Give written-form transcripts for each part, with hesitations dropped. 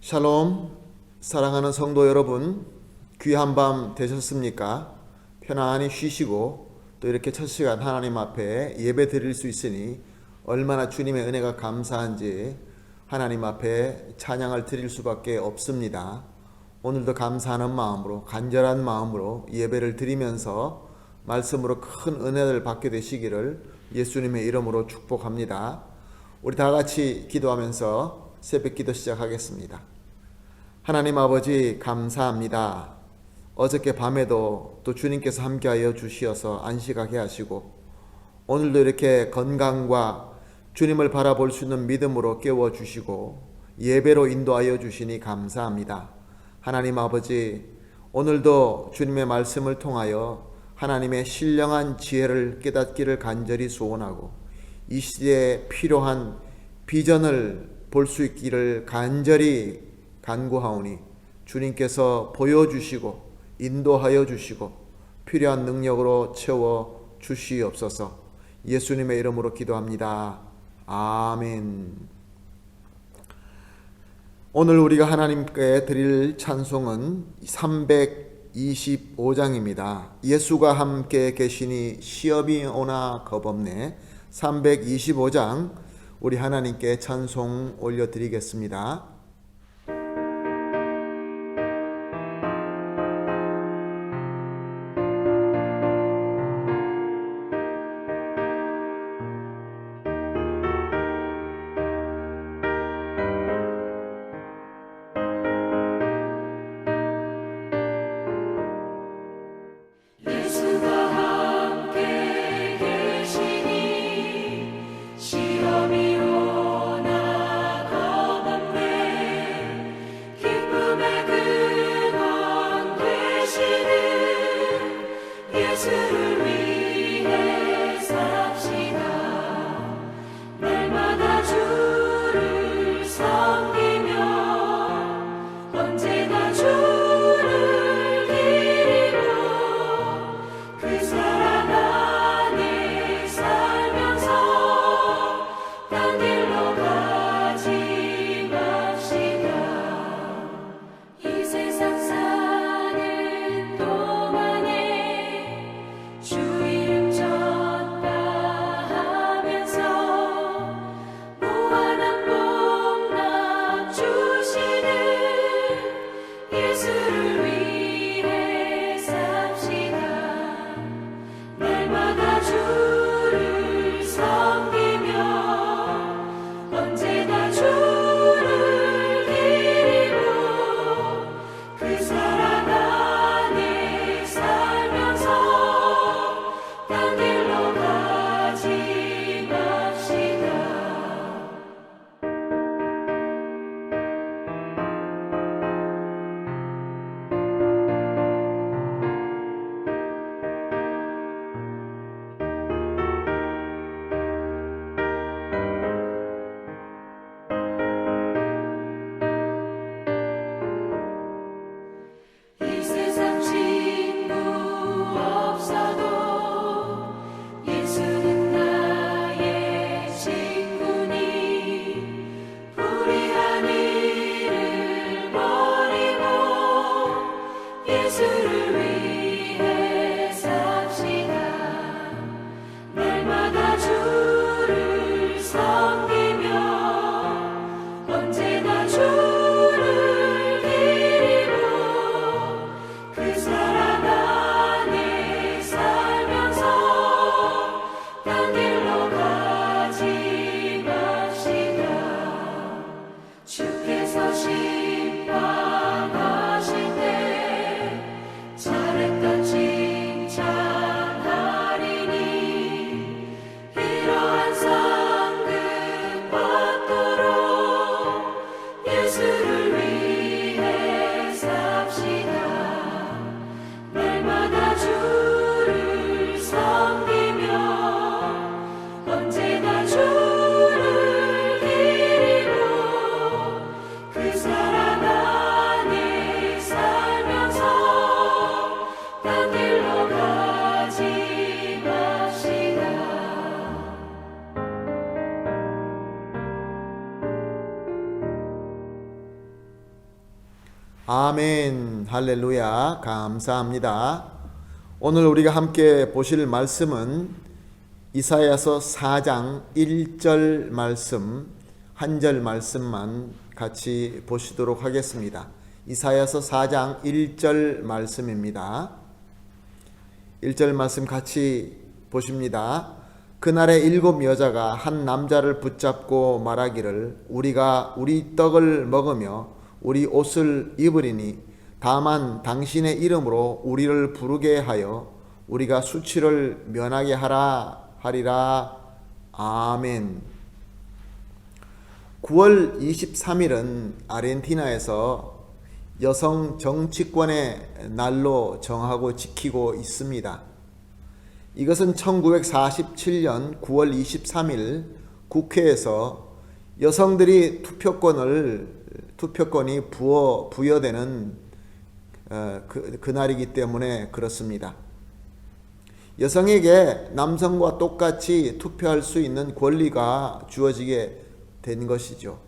샬롬, 사랑하는 성도 여러분, 귀한 밤 되셨습니까? 편안히 쉬시고 또 이렇게 첫 시간 하나님 앞에 예배 드릴 수 있으니 얼마나 주님의 은혜가 감사한지 하나님 앞에 찬양을 드릴 수밖에 없습니다. 오늘도 감사하는 마음으로, 간절한 마음으로 예배를 드리면서 말씀으로 큰 은혜를 받게 되시기를 예수님의 이름으로 축복합니다. 우리 다 같이 기도하면서 새벽 기도 시작하겠습니다. 하나님 아버지, 감사합니다. 어저께 밤에도 또 주님께서 함께하여 주시어서 안식하게 하시고 오늘도 이렇게 건강과 주님을 바라볼 수 있는 믿음으로 깨워주시고 예배로 인도하여 주시니 감사합니다. 하나님 아버지, 오늘도 주님의 말씀을 통하여 하나님의 신령한 지혜를 깨닫기를 간절히 소원하고 이 시대에 필요한 비전을 볼 수 있기를 간절히 간구하오니 주님께서 보여주시고 인도하여 주시고 필요한 능력으로 채워 주시옵소서. 예수님의 이름으로 기도합니다. 아멘. 오늘 우리가 하나님께 드릴 찬송은 325장입니다. 예수가 함께 계시니 시험이 오나 겁없네. 325장 우리 하나님께 찬송 올려드리겠습니다. 시험이 오나 겁없네. 아멘, 할렐루야, 감사합니다. 오늘 우리가 함께 보실 말씀은 이사야서 4장 1절 말씀, 한 절 말씀만 같이 보시도록 하겠습니다. 이사야서 4장 1절 말씀입니다. 1절 말씀 같이 보십니다. 그날에 7 여자가 한 남자를 붙잡고 말하기를 우리가 우리 떡을 먹으며 우리 옷을 입으리니 다만 당신의 이름으로 우리를 부르게 하여 우리가 수치를 면하게 하리라. 아멘. 9월 23일은 아르헨티나에서 여성 정치권의 날로 정하고 지키고 있습니다. 이것은 1947년 9월 23일 국회에서 여성들이 투표권이 부여되는 그날이기 때문에 그렇습니다. 여성에게 남성과 똑같이 투표할 수 있는 권리가 주어지게 된 것이죠.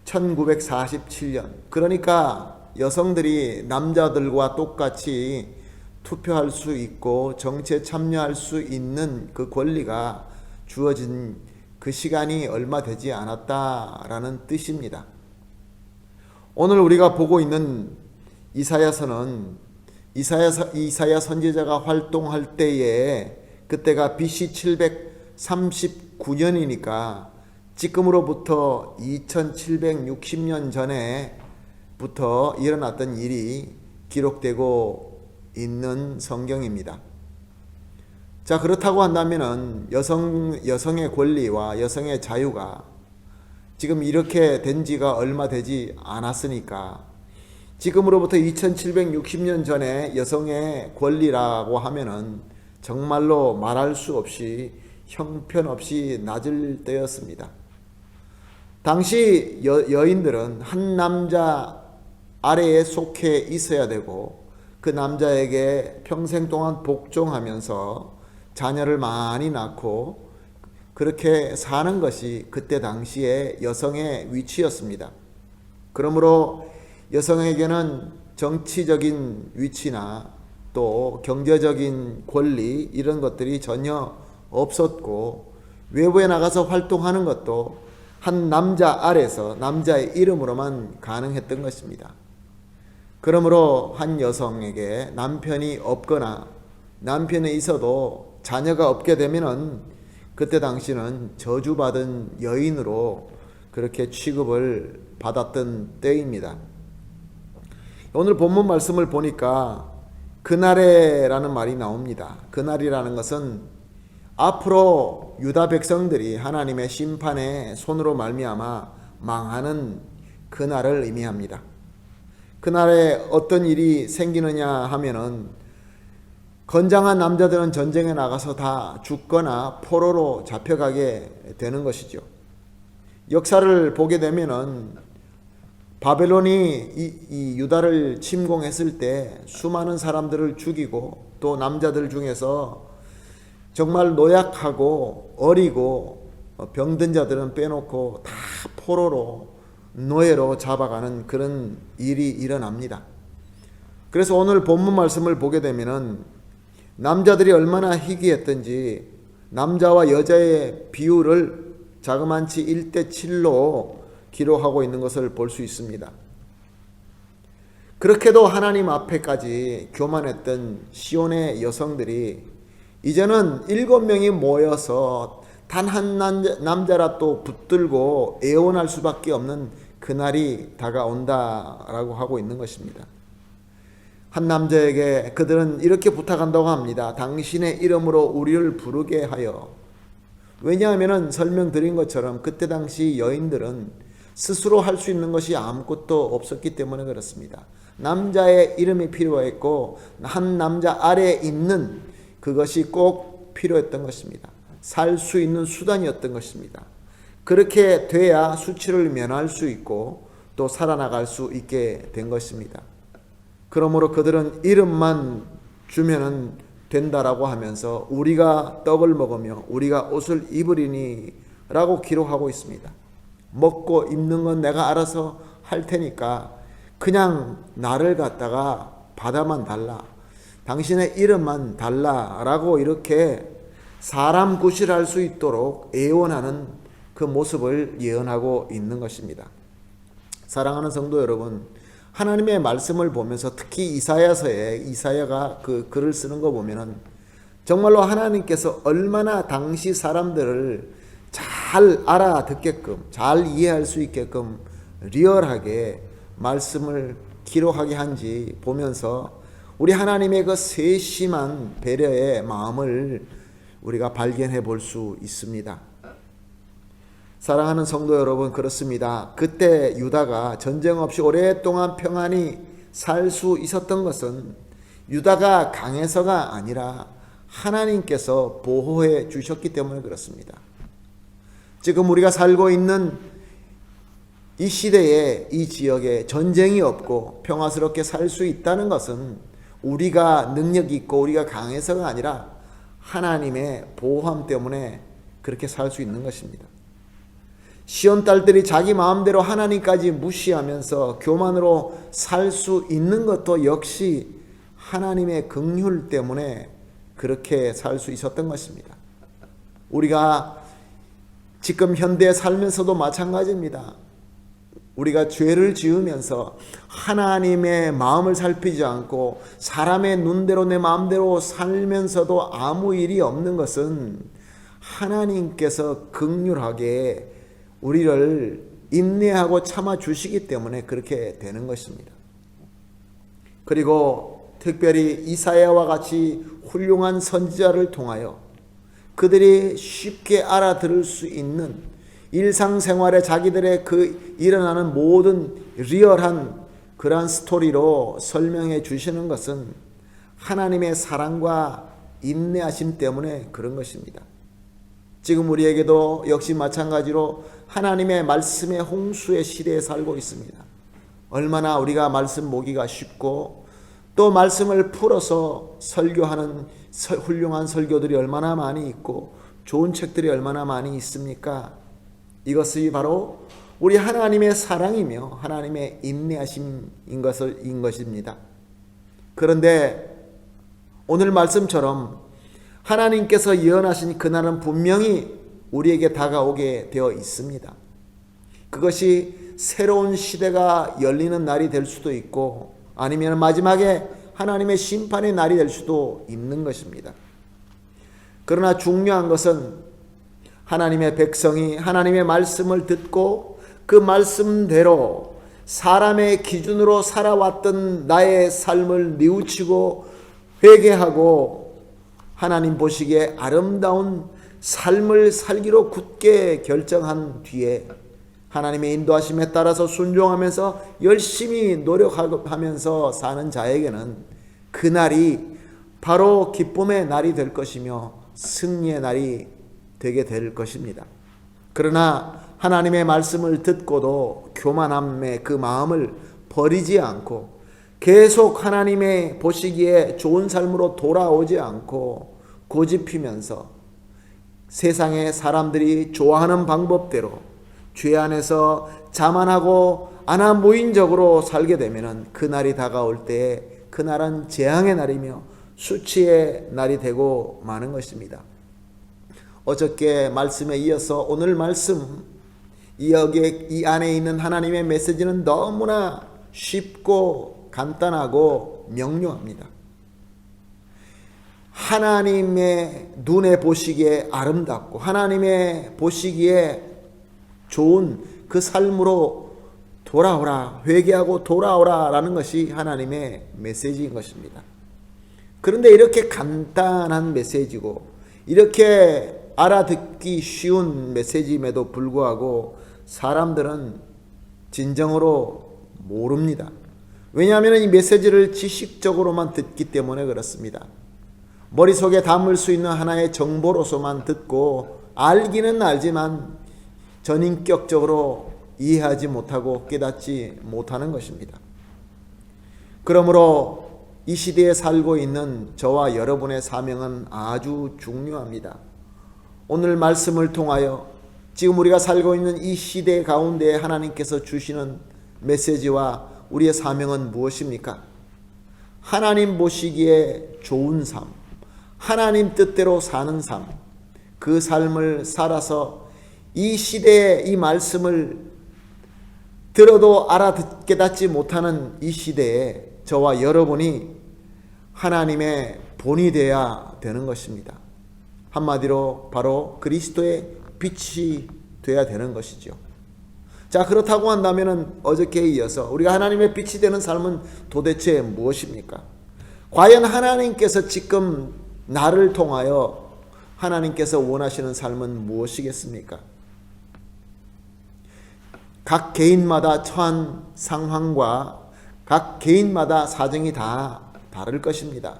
1947년. 그러니까 여성들이 남자들과 똑같이 투표할 수 있고 정치에 참여할 수 있는 그 권리가 주어진 그 시간이 얼마 되지 않았다라는 뜻입니다. 오늘 우리가 보고 있는 이사야서는 이사야 선지자가 활동할 때에 그때가 BC 739년이니까 지금으로부터 2760년 전에부터 일어났던 일이 기록되고 있는 성경입니다. 자, 그렇다고 한다면은 여성의 권리와 여성의 자유가 지금 이렇게 된 지가 얼마 되지 않았으니까 지금으로부터 2760년 전에 여성의 권리라고 하면은 정말로 말할 수 없이 형편없이 낮을 때였습니다. 당시 여인들은 한 남자 아래에 속해 있어야 되고 그 남자에게 평생 동안 복종하면서 자녀를 많이 낳고 그렇게 사는 것이 그때 당시의 여성의 위치였습니다. 그러므로 여성에게는 정치적인 위치나 또 경제적인 권리 이런 것들이 전혀 없었고 외부에 나가서 활동하는 것도 한 남자 아래서 남자의 이름으로만 가능했던 것입니다. 그러므로 한 여성에게 남편이 없거나 남편이 있어도 자녀가 없게 되면은 그때 당시는 저주받은 여인으로 그렇게 취급을 받았던 때입니다. 오늘 본문 말씀을 보니까 그날에라는 말이 나옵니다. 그날이라는 것은 앞으로 유다 백성들이 하나님의 심판의 손으로 말미암아 망하는 그날을 의미합니다. 그날에 어떤 일이 생기느냐 하면은 건장한 남자들은 전쟁에 나가서 다 죽거나 포로로 잡혀가게 되는 것이죠. 역사를 보게 되면은 바벨론이 이 유다를 침공했을 때 수많은 사람들을 죽이고 또 남자들 중에서 정말 노약하고 어리고 병든 자들은 빼놓고 다 포로로 노예로 잡아가는 그런 일이 일어납니다. 그래서 오늘 본문 말씀을 보게 되면은 남자들이 얼마나 희귀했던지 남자와 여자의 비율을 자그만치 1:7로 기록하고 있는 것을 볼 수 있습니다. 그렇게도 하나님 앞에까지 교만했던 시온의 여성들이 이제는 7명이 모여서 단 한 남자라 또 붙들고 애원할 수밖에 없는 그날이 다가온다라고 하고 있는 것입니다. 한 남자에게 그들은 이렇게 부탁한다고 합니다. 당신의 이름으로 우리를 부르게 하여. 왜냐하면 설명드린 것처럼 그때 당시 여인들은 스스로 할 수 있는 것이 아무것도 없었기 때문에 그렇습니다. 남자의 이름이 필요했고 한 남자 아래에 있는 그것이 꼭 필요했던 것입니다. 살 수 있는 수단이었던 것입니다. 그렇게 돼야 수치를 면할 수 있고 또 살아나갈 수 있게 된 것입니다. 그러므로 그들은 이름만 주면은 된다라고 하면서 우리가 떡을 먹으며 우리가 옷을 입으리니 라고 기록하고 있습니다. 먹고 입는 건 내가 알아서 할 테니까 그냥 나를 갖다가 받아만 달라, 당신의 이름만 달라라고 이렇게 사람 구실할 수 있도록 애원하는 그 모습을 예언하고 있는 것입니다. 사랑하는 성도 여러분, 하나님의 말씀을 보면서 특히 이사야서에 이사야가 그 글을 쓰는 거 보면은 정말로 하나님께서 얼마나 당시 사람들을 잘 알아듣게끔, 잘 이해할 수 있게끔 리얼하게 말씀을 기록하게 한지 보면서 우리 하나님의 그 세심한 배려의 마음을 우리가 발견해 볼 수 있습니다. 사랑하는 성도 여러분, 그렇습니다. 그때 유다가 전쟁 없이 오랫동안 평안히 살 수 있었던 것은 유다가 강해서가 아니라 하나님께서 보호해 주셨기 때문에 그렇습니다. 지금 우리가 살고 있는 이 시대에, 이 지역에 전쟁이 없고 평화스럽게 살 수 있다는 것은 우리가 능력 있고 우리가 강해서가 아니라 하나님의 보호함 때문에 그렇게 살 수 있는 것입니다. 시온 딸들이 자기 마음대로 하나님까지 무시하면서 교만으로 살 수 있는 것도 역시 하나님의 긍휼 때문에 그렇게 살 수 있었던 것입니다. 우리가 지금 현대에 살면서도 마찬가지입니다. 우리가 죄를 지으면서 하나님의 마음을 살피지 않고 사람의 눈대로 내 마음대로 살면서도 아무 일이 없는 것은 하나님께서 긍휼하게 우리를 인내하고 참아 주시기 때문에 그렇게 되는 것입니다. 그리고 특별히 이사야와 같이 훌륭한 선지자를 통하여 그들이 쉽게 알아들을 수 있는 일상생활에 자기들의 그 일어나는 모든 리얼한 그러한 스토리로 설명해 주시는 것은 하나님의 사랑과 인내하심 때문에 그런 것입니다. 지금 우리에게도 역시 마찬가지로 하나님의 말씀의 홍수의 시대에 살고 있습니다. 얼마나 우리가 말씀 모기가 쉽고 또 말씀을 풀어서 설교하는 훌륭한 설교들이 얼마나 많이 있고 좋은 책들이 얼마나 많이 있습니까? 이것이 바로 우리 하나님의 사랑이며 하나님의 인내하심인 것입니다. 그런데 오늘 말씀처럼 하나님께서 예언하신 그날은 분명히 우리에게 다가오게 되어 있습니다. 그것이 새로운 시대가 열리는 날이 될 수도 있고 아니면 마지막에 하나님의 심판의 날이 될 수도 있는 것입니다. 그러나 중요한 것은 하나님의 백성이 하나님의 말씀을 듣고 그 말씀대로 사람의 기준으로 살아왔던 나의 삶을 뉘우치고 회개하고 하나님 보시기에 아름다운 삶을 살기로 굳게 결정한 뒤에 하나님의 인도하심에 따라서 순종하면서 열심히 노력하면서 사는 자에게는 그날이 바로 기쁨의 날이 될 것이며 승리의 날이 되게 될 것입니다. 그러나 하나님의 말씀을 듣고도 교만함의 그 마음을 버리지 않고 계속 하나님의 보시기에 좋은 삶으로 돌아오지 않고 고집피면서 세상의 사람들이 좋아하는 방법대로 죄 안에서 자만하고 아나무인적으로 살게 되면 그날이 다가올 때에 그날은 재앙의 날이며 수치의 날이 되고 마는 것입니다. 어저께 말씀에 이어서 오늘 말씀 이 안에 있는 하나님의 메시지는 너무나 쉽고 간단하고 명료합니다. 하나님의 눈에 보시기에 아름답고 하나님의 보시기에 좋은 그 삶으로 돌아오라, 회개하고 돌아오라 라는 것이 하나님의 메시지인 것입니다. 그런데 이렇게 간단한 메시지고 이렇게 알아듣기 쉬운 메시지임에도 불구하고 사람들은 진정으로 모릅니다. 왜냐하면 이 메시지를 지식적으로만 듣기 때문에 그렇습니다. 머릿속에 담을 수 있는 하나의 정보로서만 듣고 알기는 알지만 전인격적으로 이해하지 못하고 깨닫지 못하는 것입니다. 그러므로 이 시대에 살고 있는 저와 여러분의 사명은 아주 중요합니다. 오늘 말씀을 통하여 지금 우리가 살고 있는 이 시대 가운데 하나님께서 주시는 메시지와 우리의 사명은 무엇입니까? 하나님 보시기에 좋은 삶, 하나님 뜻대로 사는 삶, 그 삶을 살아서 이 시대의 이 말씀을 들어도 알아듣지 못하는 이 시대에 저와 여러분이 하나님의 본이 되어야 되는 것입니다. 한마디로 바로 그리스도의 빛이 되어야 되는 것이죠. 자, 그렇다고 한다면 어저께에 이어서 우리가 하나님의 빛이 되는 삶은 도대체 무엇입니까? 과연 하나님께서 지금 나를 통하여 하나님께서 원하시는 삶은 무엇이겠습니까? 각 개인마다 처한 상황과 각 개인마다 사정이 다 다를 것입니다.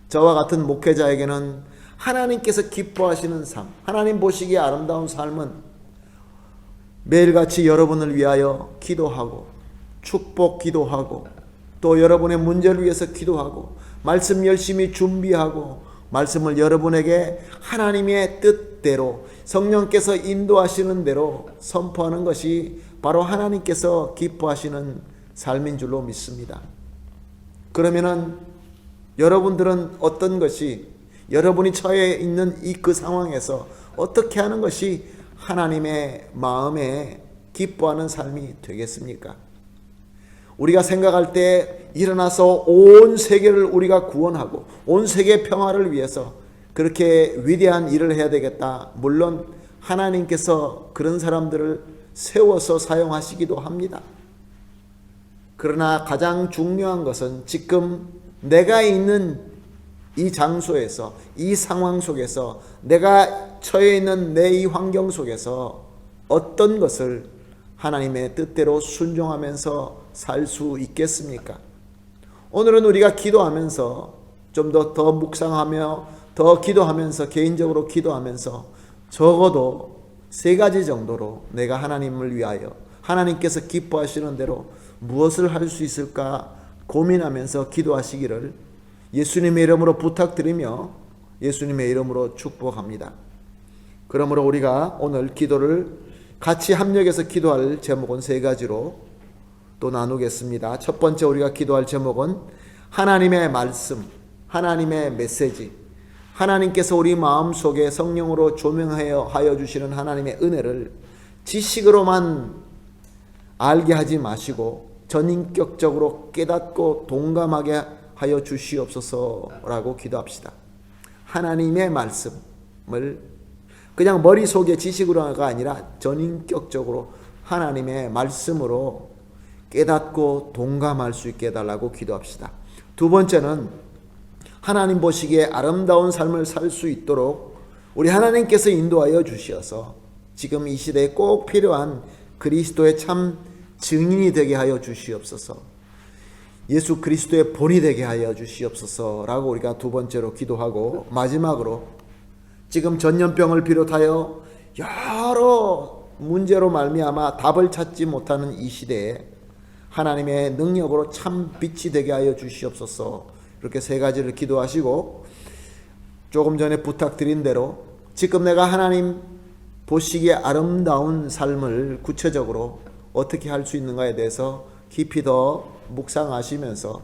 저와 같은 목회자에게는 하나님께서 기뻐하시는 삶, 하나님 보시기에 아름다운 삶은 매일같이 여러분을 위하여 기도하고 축복 기도하고 또 여러분의 문제를 위해서 기도하고 말씀 열심히 준비하고 말씀을 여러분에게 하나님의 뜻대로 성령께서 인도하시는 대로 선포하는 것이 바로 하나님께서 기뻐하시는 삶인 줄로 믿습니다. 그러면은 여러분들은 어떤 것이 여러분이 처해 있는 그 상황에서 어떻게 하는 것이 하나님의 마음에 기뻐하는 삶이 되겠습니까? 우리가 생각할 때 일어나서 온 세계를 우리가 구원하고 온 세계 평화를 위해서 그렇게 위대한 일을 해야 되겠다. 물론 하나님께서 그런 사람들을 세워서 사용하시기도 합니다. 그러나 가장 중요한 것은 지금 내가 있는 이 장소에서 이 상황 속에서 내가 처해 있는 내 이 환경 속에서 어떤 것을 하나님의 뜻대로 순종하면서 살 수 있겠습니까? 오늘은 우리가 기도하면서 좀 더 묵상하며 더 기도하면서 개인적으로 기도하면서 적어도 3가지 정도로 내가 하나님을 위하여 하나님께서 기뻐하시는 대로 무엇을 할 수 있을까 고민하면서 기도하시기를 예수님의 이름으로 부탁드리며 예수님의 이름으로 축복합니다. 그러므로 우리가 오늘 기도를 같이 합력해서 기도할 제목은 3가지로 또 나누겠습니다. 첫 번째 우리가 기도할 제목은 하나님의 말씀, 하나님의 메시지, 하나님께서 우리 마음속에 성령으로 조명하여 주시는 하나님의 은혜를 지식으로만 알게 하지 마시고 전인격적으로 깨닫고 동감하게 하여 주시옵소서라고 기도합시다. 하나님의 말씀을 그냥 머릿속에 지식으로가 아니라 전인격적으로 하나님의 말씀으로 깨닫고 동감할 수 있게 해달라고 기도합시다. 두 번째는 하나님 보시기에 아름다운 삶을 살 수 있도록 우리 하나님께서 인도하여 주시어서 지금 이 시대에 꼭 필요한 그리스도의 참 증인이 되게 하여 주시옵소서. 예수 그리스도의 본이 되게 하여 주시옵소서라고 우리가 두 번째로 기도하고 마지막으로 지금 전염병을 비롯하여 여러 문제로 말미암아 답을 찾지 못하는 이 시대에 하나님의 능력으로 참 빛이 되게 하여 주시옵소서. 이렇게 3가지를 기도하시고 조금 전에 부탁드린 대로 지금 내가 하나님 보시기에 아름다운 삶을 구체적으로 어떻게 할 수 있는가에 대해서 깊이 더 묵상하시면서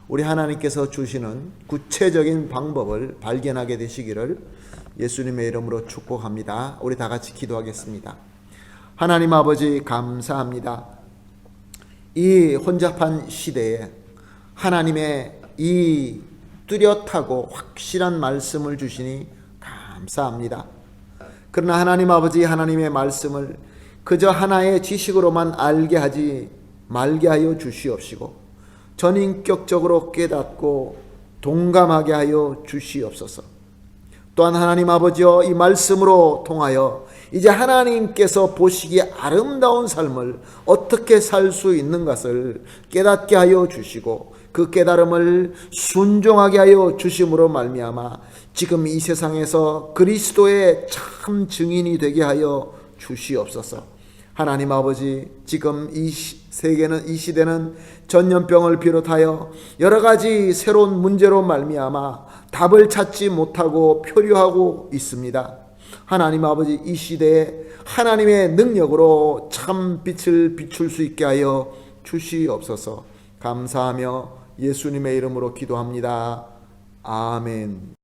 우리 하나님께서 주시는 구체적인 방법을 발견하게 되시기를 예수님의 이름으로 축복합니다. 우리 다 같이 기도하겠습니다. 하나님 아버지 감사합니다. 이 혼잡한 시대에 하나님의 이 뚜렷하고 확실한 말씀을 주시니 감사합니다. 그러나 하나님 아버지 하나님의 말씀을 그저 하나의 지식으로만 알게 하지 말게 하여 주시옵시고 전인격적으로 깨닫고 동감하게 하여 주시옵소서. 또한 하나님 아버지여 이 말씀으로 통하여 이제 하나님께서 보시기에 아름다운 삶을 어떻게 살 수 있는 것을 깨닫게 하여 주시고 그 깨달음을 순종하게 하여 주심으로 말미암아 지금 이 세상에서 그리스도의 참 증인이 되게 하여 주시옵소서. 하나님 아버지 지금 이 세계는 이 시대는 전염병을 비롯하여 여러 가지 새로운 문제로 말미암아 답을 찾지 못하고 표류하고 있습니다. 하나님 아버지 이 시대에 하나님의 능력으로 참 빛을 비출 수 있게 하여 주시옵소서. 감사하며 예수님의 이름으로 기도합니다. 아멘.